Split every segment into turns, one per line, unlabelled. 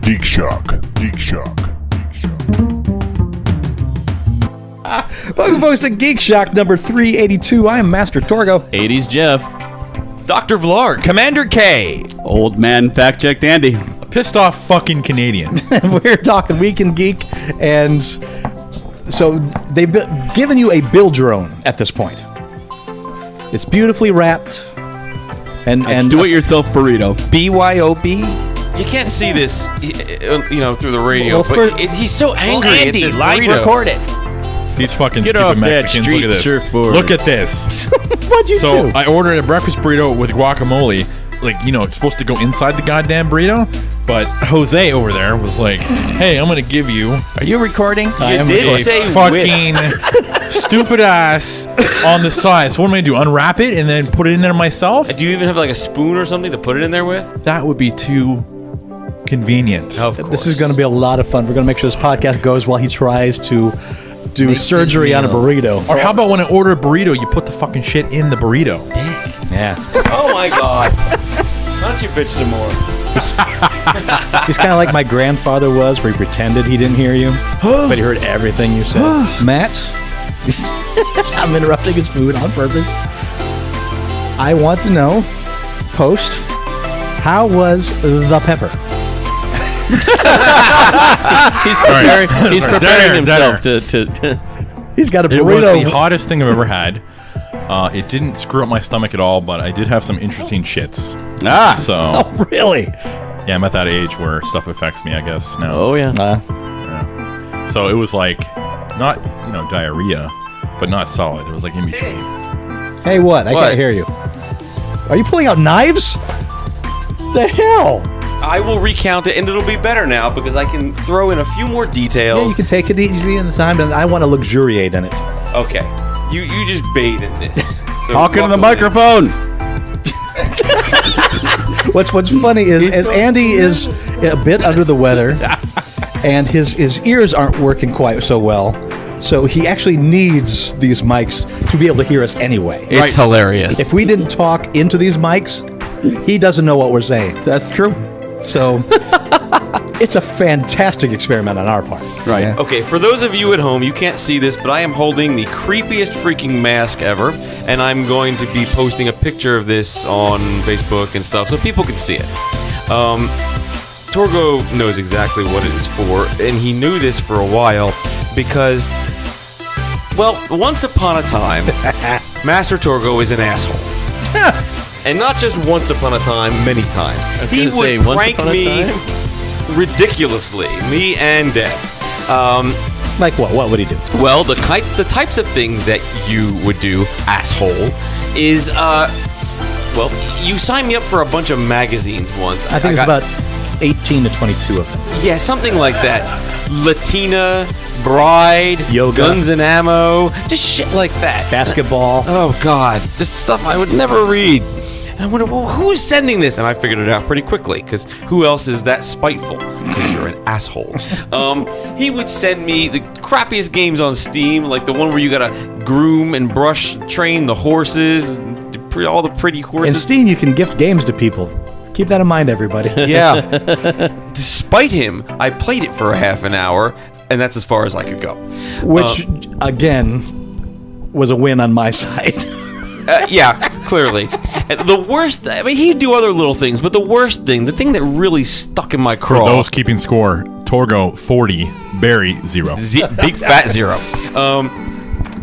Geek Shock. Geek Shock.
Welcome, folks, to Geek Shock number 382. I am Master Torgo.
80s Jeff.
Dr. Vlarg. Commander K.
Old man fact-checked Andy.
A pissed off fucking Canadian.
We're talking Week in Geek, and so they've given you a build drone at this point. It's beautifully wrapped, and
Do-it-yourself burrito.
BYOB. You can't see this, through the radio,
Well,
but he's so angry
Andy,
at this
live
burrito.
record it.
These fucking
Get
stupid
off that
Mexicans. Look at
street
this.
surfboard.
Look at this.
What'd you
So
do?
I ordered a breakfast burrito with guacamole. It's supposed to go inside the goddamn burrito. But Jose over there was like, "Hey, I'm gonna give you
Are you recording?
I am
did
recording.
say
fucking stupid ass on the side. So what am I gonna do? Unwrap it and then put it in there myself?
Do you even have like a spoon or something to put it in there with?
That would be too convenient.
Of course.
This is going to be a lot of fun. We're going to make sure this podcast goes while he tries to do surgery on a burrito.
Or how about when I order a burrito, you put the fucking shit in the burrito?
Yeah.
Oh my god. Why don't you bitch some more?
He's kind of like my grandfather was, where he pretended he didn't hear you, but he heard everything you said. Matt, I'm interrupting his food on purpose. I want to know, post, how was the pepper?
He's preparing himself to
He's got a
It was
burrito.
the hottest thing I've ever had. It didn't screw up my stomach at all, but I did have some interesting shits. So,
Oh, really?
yeah, I'm at that age where stuff affects me, I guess, now.
Oh, yeah.
Yeah. So it was like, not, diarrhea, but not solid. It was like in between.
Hey, what? I
What?
can't hear you. Are you pulling out knives? The hell?
I will recount it and it'll be better now because I can throw in a few more
Yeah,
details.
you can take it easy in the time, and I want to luxuriate in it.
Okay. You just bathe in this. So
Talking to the
luckily-
microphone.
What's funny is Andy is a bit under the weather, and his ears aren't working quite so well. So he actually needs these mics to be able to hear us anyway.
It's hilarious.
If we didn't talk into these mics, he doesn't know what we're saying.
That's true.
So it's a fantastic experiment on our part.
Right.
Yeah.
Okay, for those of you at home, you can't see this, but I am holding the creepiest freaking mask ever, and I'm going to be posting a picture of this on Facebook and stuff so people can see it. Torgo knows exactly what it is for, and he knew this for a while because, well, once upon a time, Master Torgo is an asshole. And not just once upon a time, many times. He
gonna
would
say, once
prank
upon a
me
time?
ridiculously, me and Deb.
Like what? What would he do?
Well, the types of things that you would do, asshole, is you signed me up for a bunch of magazines once.
I think it's about 18 to 22 of them.
Yeah, something like that. Latina, Bride,
Yoga.
Guns and Ammo, just shit like that.
Basketball.
Oh God, just stuff I would never read. And I wondered, well, who's sending this? And I figured it out pretty quickly, because who else is that spiteful? Because you're an asshole. He would send me the crappiest games on Steam, like the one where you gotta groom and brush train the horses, all the pretty
In
horses.
Steam, you can gift games to people. Keep that in mind, everybody.
Yeah. Despite him, I played it for a half an hour, and that's as far as I could go.
Which, again, was a win on my side.
Yeah, clearly. The worst, he'd do other little things, but the worst thing, the thing that really stuck in my
For
craw.
those keeping score, Torgo 40, Barry 0.
Big fat zero.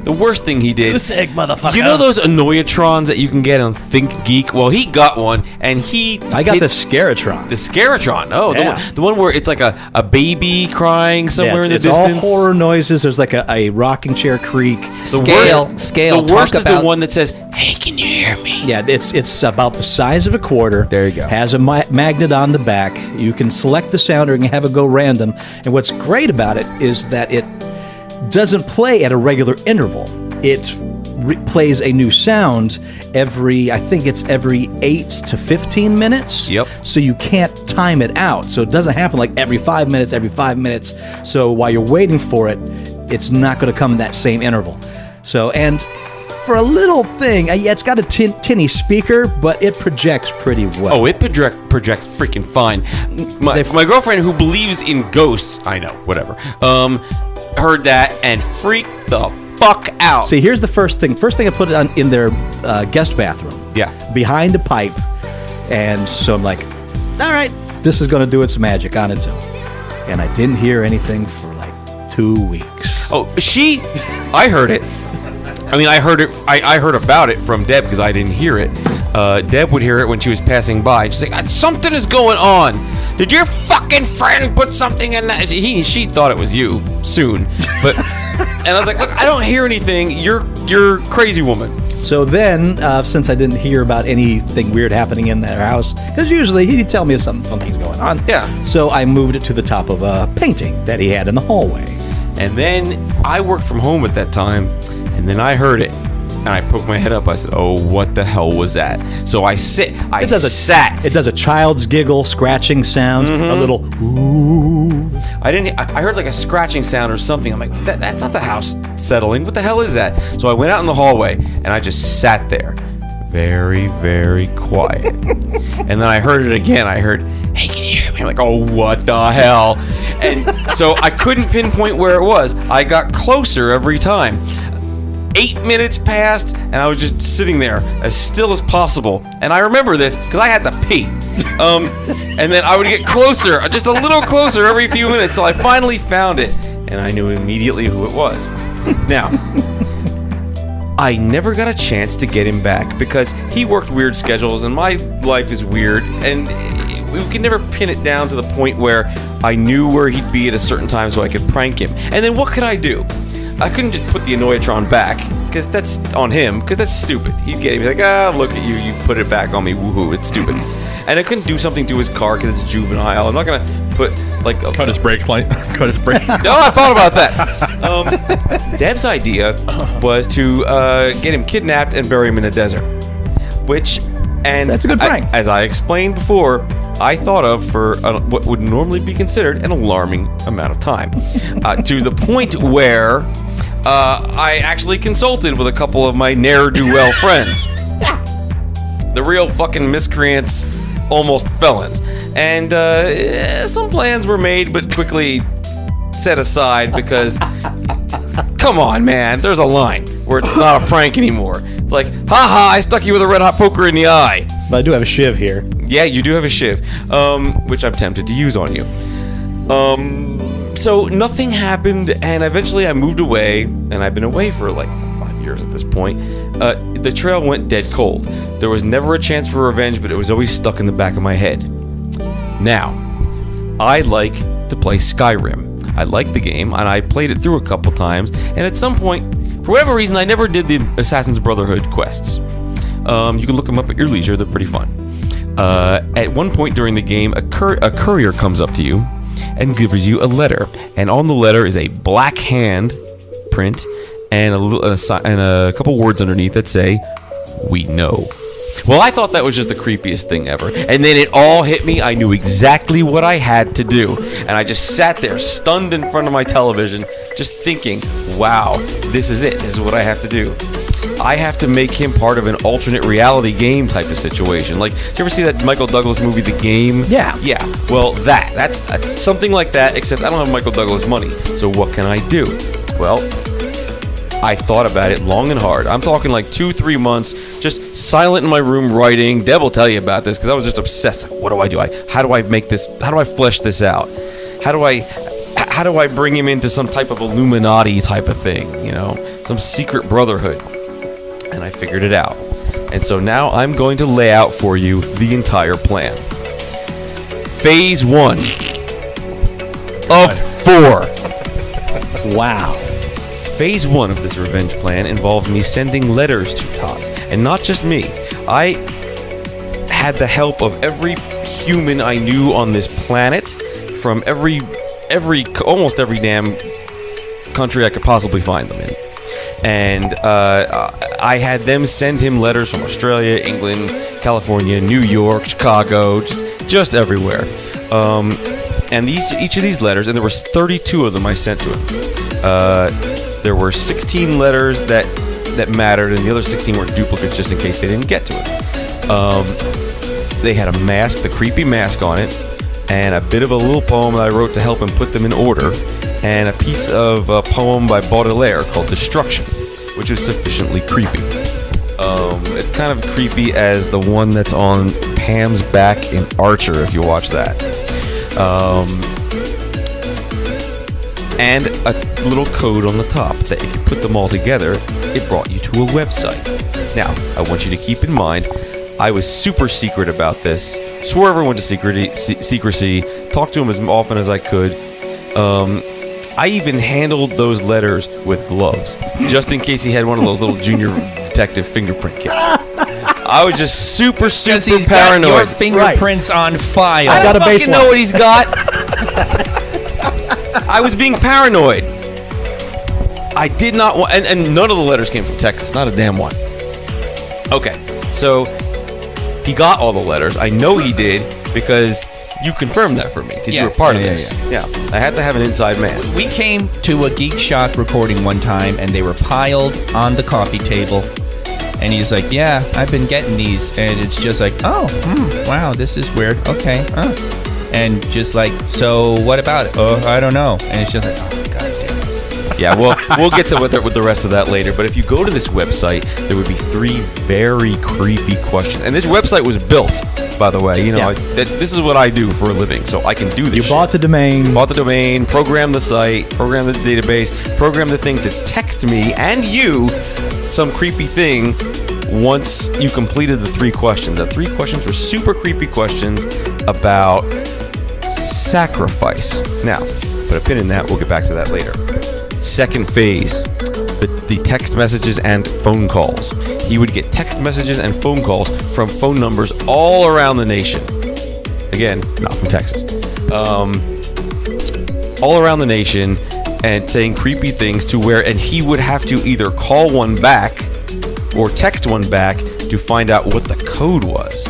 The worst thing he did.
Goose egg, motherfucker.
You know those Annoyatrons that you can get on Think Geek? Well, he got one, and
I got the Scaratron.
The Scaratron. Oh,
Yeah.
the one where it's like a baby crying somewhere in the
it's
distance.
all horror noises. There's like a rocking chair creak.
Scale. The worst is the one that says, "Hey, can you hear me?"
Yeah, it's about the size of a quarter.
There you go.
Has a magnet on the back. You can select the sound or you can have it go random. And what's great about it is that it doesn't play at a regular interval. It plays a new sound every 8 to 15 minutes.
Yep.
So you can't time it out. So it doesn't happen like every 5 minutes. So while you're waiting for it, it's not going to come in that same interval. So, and for a little thing, yeah, it's got a tinny speaker, but it projects pretty well.
Oh, it projects freaking fine. My girlfriend, who believes in ghosts, I know, whatever, heard that and freaked the fuck out.
See, here's the first thing. First thing, I put it in their guest bathroom.
Yeah.
Behind a pipe. And so I'm like, all right, this is going to do its magic on its own. And I didn't hear anything for like 2 weeks.
Oh, I heard it. I mean, I heard it. I heard about it from Deb because I didn't hear it. Deb would hear it when she was passing by. She's like, something is going on. Did your fucking friend put something in that? She thought it was you soon. But, and I was like, look, I don't hear anything. You're crazy woman.
So then, since I didn't hear about anything weird happening in their house, because usually he'd tell me if something funky's going on.
Yeah.
So I moved it to the top of a painting that he had in the hallway.
And then I worked from home at that time, and then I heard it. And I poked my head up. I said, "Oh, what the hell was that?" So I sat.
It does a child's giggle, scratching sounds, a little ooh.
I heard like a scratching sound or something. I'm like, that's not the house settling. What the hell is that? So I went out in the hallway and I just sat there, very, very quiet. And then I heard it again. I heard, "Hey, can you hear me?" I'm like, "Oh, what the hell?" And so I couldn't pinpoint where it was. I got closer every time. 8 minutes passed, and I was just sitting there as still as possible. And I remember this because I had to pee. And then I would get closer, just a little closer every few minutes, till I finally found it, and I knew immediately who it was. Now, I never got a chance to get him back because he worked weird schedules, and my life is weird, and we could never pin it down to the point where I knew where he'd be at a certain time so I could prank him. And then what could I do? I couldn't just put the Annoyatron back, because that's on him, because that's stupid. He'd get it, be like, look at you, you put it back on me, woohoo, it's stupid. And I couldn't do something to his car because it's juvenile. I'm not going to put, like...
Cut his brake light. Cut his brake.
No, I thought about that. Deb's idea was to get him kidnapped and bury him in a desert. And
that's a good prank.
As I explained before, I thought of for what would normally be considered an alarming amount of time. To the point where I actually consulted with a couple of my ne'er-do-well friends. The real fucking miscreants, almost felons. And some plans were made, but quickly set aside because, come on, man, there's a line where it's not a prank anymore. It's like, haha, I stuck you with a red-hot poker in the eye.
But I do have a shiv here.
Yeah, you do have a shiv, which I'm tempted to use on you. So nothing happened, and eventually I moved away, and I've been away for like 5 years at this point. The trail went dead cold. There was never a chance for revenge, but it was always stuck in the back of my head. Now, I like to play Skyrim. I like the game, and I played it through a couple times, and at some point, for whatever reason, I never did the Assassin's Brotherhood quests. You can look them up at your leisure, they're pretty fun. At one point during the game, a courier comes up to you and gives you a letter, and on the letter is a black hand print and a couple words underneath that say, "We know." Well, I thought that was just the creepiest thing ever, and then it all hit me. I knew exactly what I had to do, and I just sat there stunned in front of my television, just thinking, wow, this is it. This is what I have to do. I have to make him part of an alternate reality game type of situation. Like, did you ever see that Michael Douglas movie, The Game?
Yeah.
Yeah. Well, that's something like that, except I don't have Michael Douglas money. So what can I do? Well, I thought about it long and hard. I'm talking like 2-3 months, just silent in my room writing. Deb will tell you about this because I was just obsessed. What do I do? How do I make this? How do I flesh this out? How do I bring him into some type of Illuminati type of thing? You know, some secret brotherhood. And I figured it out. And so now I'm going to lay out for you the entire plan. Phase 1 of 4.
Wow.
Phase 1 of this revenge plan involved me sending letters to Todd. And not just me. I had the help of every human I knew on this planet, from almost every damn country I could possibly find them in. And I had them send him letters from Australia, England, California, New York, Chicago, just everywhere. And each of these letters, and there was 32 of them I sent to him. There were 16 letters that that mattered, and the other 16 were duplicates just in case they didn't get to it. They had a mask, the creepy mask on it, and a bit of a little poem that I wrote to help him put them in order, and a piece of a poem by Baudelaire called Destruction, which was sufficiently creepy. It's kind of creepy as the one that's on Pam's back in Archer, if you watch that. And a little code on the top that if you put them all together, it brought you to a website. Now, I want you to keep in mind, I was super secret about this, swore everyone to secrecy, talked to him as often as I could. I even handled those letters with gloves, just in case he had one of those little junior detective fingerprint kits. I was just super
he's
paranoid.
got your fingerprints on file.
I
got
don't
a
fucking
baseline.
know what he's got. I was being paranoid. I did not want, and none of the letters came from Texas, not a damn one. Okay, so he got all the letters. I know he did because you confirmed that for me because you were part of this. Yeah, I had to have an inside man.
We came to a Geek Shock recording one time, and they were piled on the coffee table. And he's like, yeah, I've been getting these. And it's just like, oh, wow, this is weird. Okay. And just like, so what about it? Oh, I don't know. And it's just like, oh, God damn it.
Yeah, well, we'll get to with the rest of that later. But if you go to this website, there would be 3 very creepy questions. And this website was built, by the way. You know, this is what I do for a living, so I can do this.
You bought the domain.
Bought the domain, programmed the site, programmed the database, programmed the thing to text me and you some creepy thing once you completed the 3 questions. The 3 questions were super creepy questions about sacrifice. Now, put a pin in that. We'll get back to that later. Second phase, the text messages and phone calls. He would get text messages and phone calls from phone numbers all around the nation. Again, not from Texas. All around the nation, and saying creepy things to where, and he would have to either call one back or text one back to find out what the code was.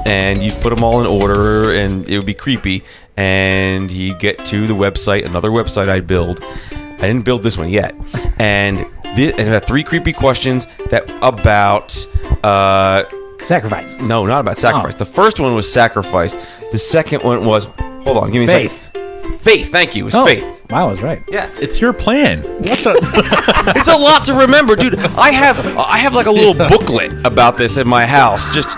And you'd put them all in order, and it would be creepy. And he'd get to the website, another website I'd build. I didn't build this one yet. And it had 3 creepy questions that about
Sacrifice.
no, not about sacrifice. The first one was sacrifice. The second one was, hold on, give me a
Faith.
second. Faith, thank you. It was faith.
Wow, I was right.
Yeah.
It's your plan.
It's a lot to remember, dude. I have like a little booklet about this in my house, just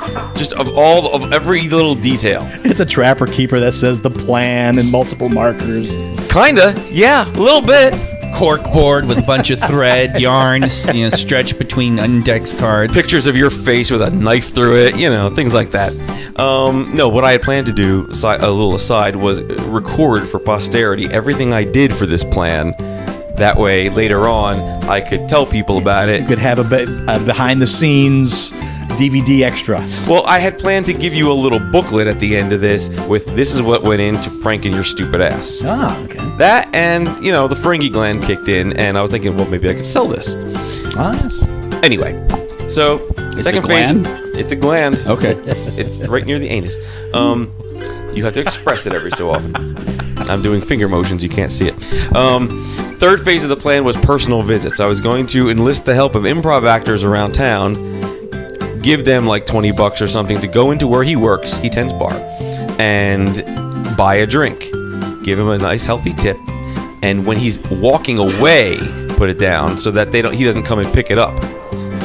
of every little detail.
It's a trapper keeper that says the plan and multiple markers.
Kinda, yeah, a little bit.
Corkboard with a bunch of thread, yarns, stretched between index cards.
Pictures of your face with a knife through it, things like that. No, what I had planned to do, a little aside, was record for posterity everything I did for this plan. That way, later on, I could tell people about it.
You could have a behind the scenes DVD extra.
Well, I had planned to give you a little booklet at the end of this with this is what went into pranking your stupid ass.
Ah, okay.
That and, the Ferengi gland kicked in, and I was thinking, well, maybe I could sell this.
Ah, yes.
Anyway, so second
a
phase.
gland?
It's a gland.
Okay.
It's right near the anus. You have to express it every so often. I'm doing finger motions. You can't see it. Third phase of the plan was personal visits. I was going to enlist the help of improv actors around town, give them like $20 or something to go into where he works, he tends bar, and buy a drink. Give him a nice healthy tip, and when he's walking away, put it down so that he doesn't come and pick it up.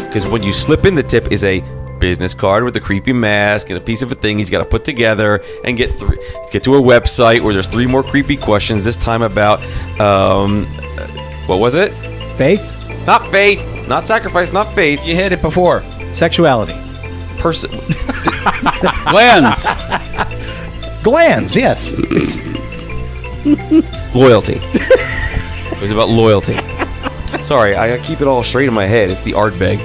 Because when you slip in the tip is a business card with a creepy mask and a piece of a thing he's got to put together and get to a website where there's 3 more creepy questions. This time about what was it?
Faith.
Not faith, not sacrifice, not faith.
You hit it before.
Sexuality.
Glands.
Glands, yes.
Loyalty. It was about loyalty. Sorry, I keep it all straight in my head. It's the Ardbeg.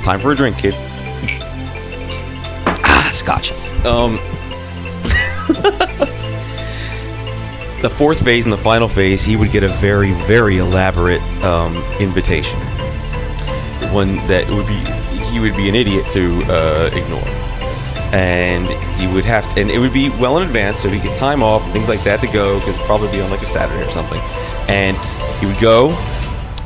Time for a drink, kids. Scotch. The 4th phase and the final phase, he would get a very, very elaborate invitation. One that he would be an idiot to ignore. And he would have to, and it would be well in advance, so he'd get time off, things like that to go, because it'd probably be on like a Saturday or something. And he would go,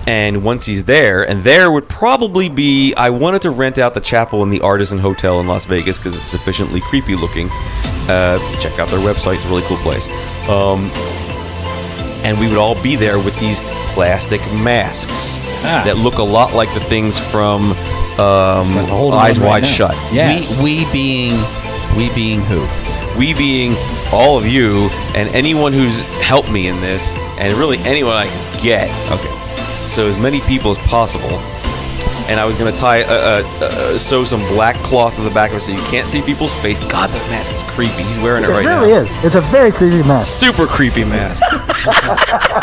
And once he's there, and there would probably be, I wanted to rent out the chapel in the Artisan Hotel in Las Vegas because it's sufficiently creepy looking. Check out their website; it's a really cool place. And we would all be there with these plastic masks that look a lot like the things from Eyes Wide Shut.
Yes.
We being who?
We being all of you and anyone who's helped me in this, and really anyone I can get.
Okay.
So as many people as possible. And I was going to tie, sew some black cloth to the back of it so you can't see people's face. God, that mask is creepy. He's wearing it right now.
It really is. It's a very creepy mask.
Super creepy mask.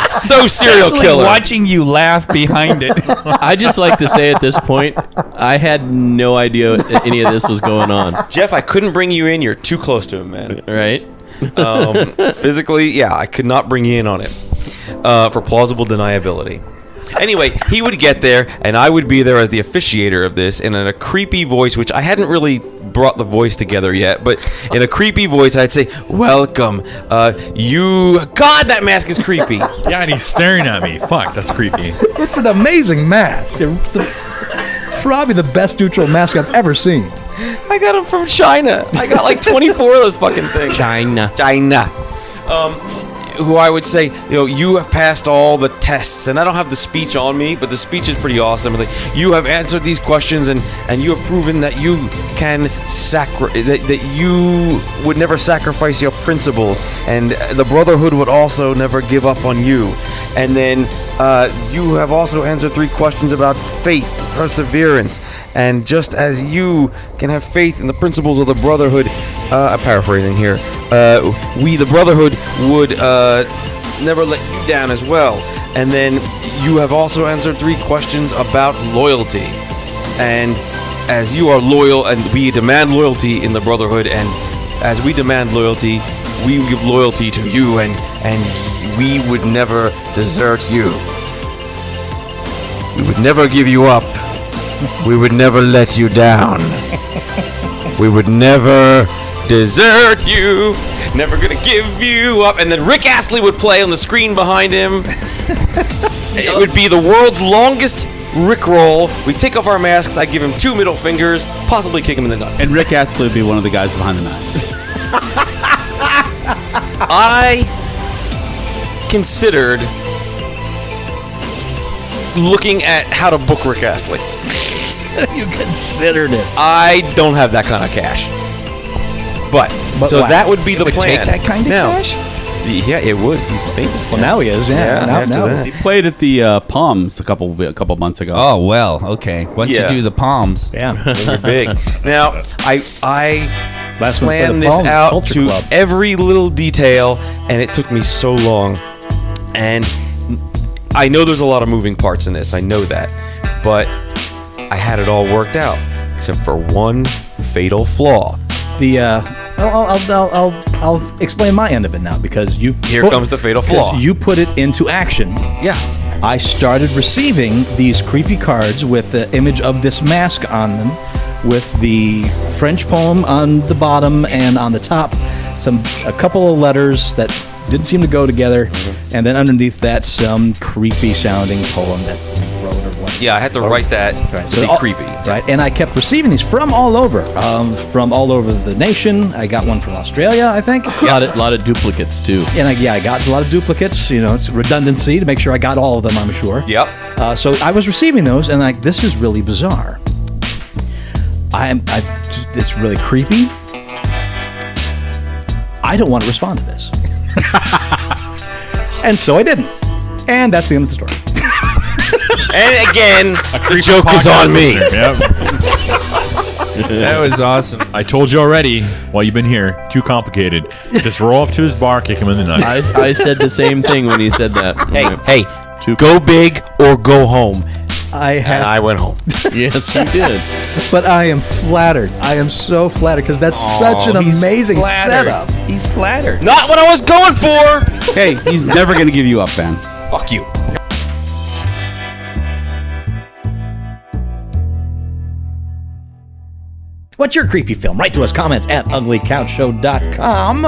So serial
Especially
killer.
watching you laugh behind it.
I just like to say at this point, I had no idea any of this was going on.
Jeff, I couldn't bring you in. You're too close to him, man.
Right?
Physically, yeah, I could not bring you in on it for plausible deniability. Anyway, he would get there, and I would be there as the officiator of this, and in a creepy voice, which I hadn't really brought the voice together yet, but in a creepy voice, I'd say, "Welcome, you." God, that mask is creepy.
Yeah, and he's staring at me. Fuck, that's creepy.
It's an amazing mask. Probably the best neutral mask I've ever seen.
I got him from China. I got like 24 of those fucking things.
China.
Who I would say, you have passed all the tests, and I don't have the speech on me, but the speech is pretty awesome. It's like, you have answered these questions, and you have proven that you can that you would never sacrifice your principles, and the Brotherhood would also never give up on you. And then you have also answered 3 questions about faith, perseverance, and just as you can have faith in the principles of the Brotherhood, I'm paraphrasing here, we, the Brotherhood, would never let you down as well. And then you have also answered 3 questions about loyalty. And as you are loyal, and we demand loyalty in the Brotherhood, and as we demand loyalty, we give loyalty to you, and we would never desert you. We would never give you up. We would never let you down. We would never desert you. Never gonna give you up. And then Rick Astley would play on the screen behind him. It would be the world's longest Rickroll. We take off our masks. I give him 2 middle fingers, possibly kick him in the nuts.
And Rick Astley would be one of the guys behind the mask.
I considered looking at how to book Rick Astley.
You considered it.
I don't have that kind of cash. But so
wow.
That would be the
Would
plan.
take that kind of
Now,
cash?
Yeah, it would. He's famous.
Well, now he is. Yeah.
after
now.
that.
He played at the Palms a couple months ago.
Oh, well, okay. Once
Yeah.
you do the palms.
Yeah.
They're big. Now, I
Last one for
planned
the
this
Palms
out
Culture
to
Club.
every little detail, and it took me so long. And I know there's a lot of moving parts in this. I know that, but I had it all worked out, except for one fatal flaw.
I'll explain my end of it now because
Here comes the fatal flaw.
You put it into action.
Yeah.
I started receiving these creepy cards with the image of this mask on them, with the French poem on the bottom and on the top, a couple of letters that didn't seem to go together, and then underneath that some creepy sounding poem that I wrote or whatever.
Yeah, I had to write that to be creepy.
Right, and I kept receiving these from all over the nation. I got one from Australia, I think.
A lot of duplicates too.
And I got a lot of duplicates. It's redundancy to make sure I got all of them, I'm sure.
Yep.
So I was receiving those, and this is really bizarre. It's really creepy. I don't want to respond to this. And so I didn't. And that's the end of the story.
And again, the joke is on me.
Yep.
That was awesome.
I told you already while you've been here, too complicated. Just roll up to his bar, kick him in the nuts.
I said the same thing when he said that.
Hey, go big or go home.
And
I went home.
Yes, you did.
But I am flattered. I am so flattered because that's such an amazing setup.
He's flattered.
Not what I was going for.
Hey, he's never gonna give you up, man.
Fuck you.
What's your creepy film? Write to us comments at uglycouchshow.com.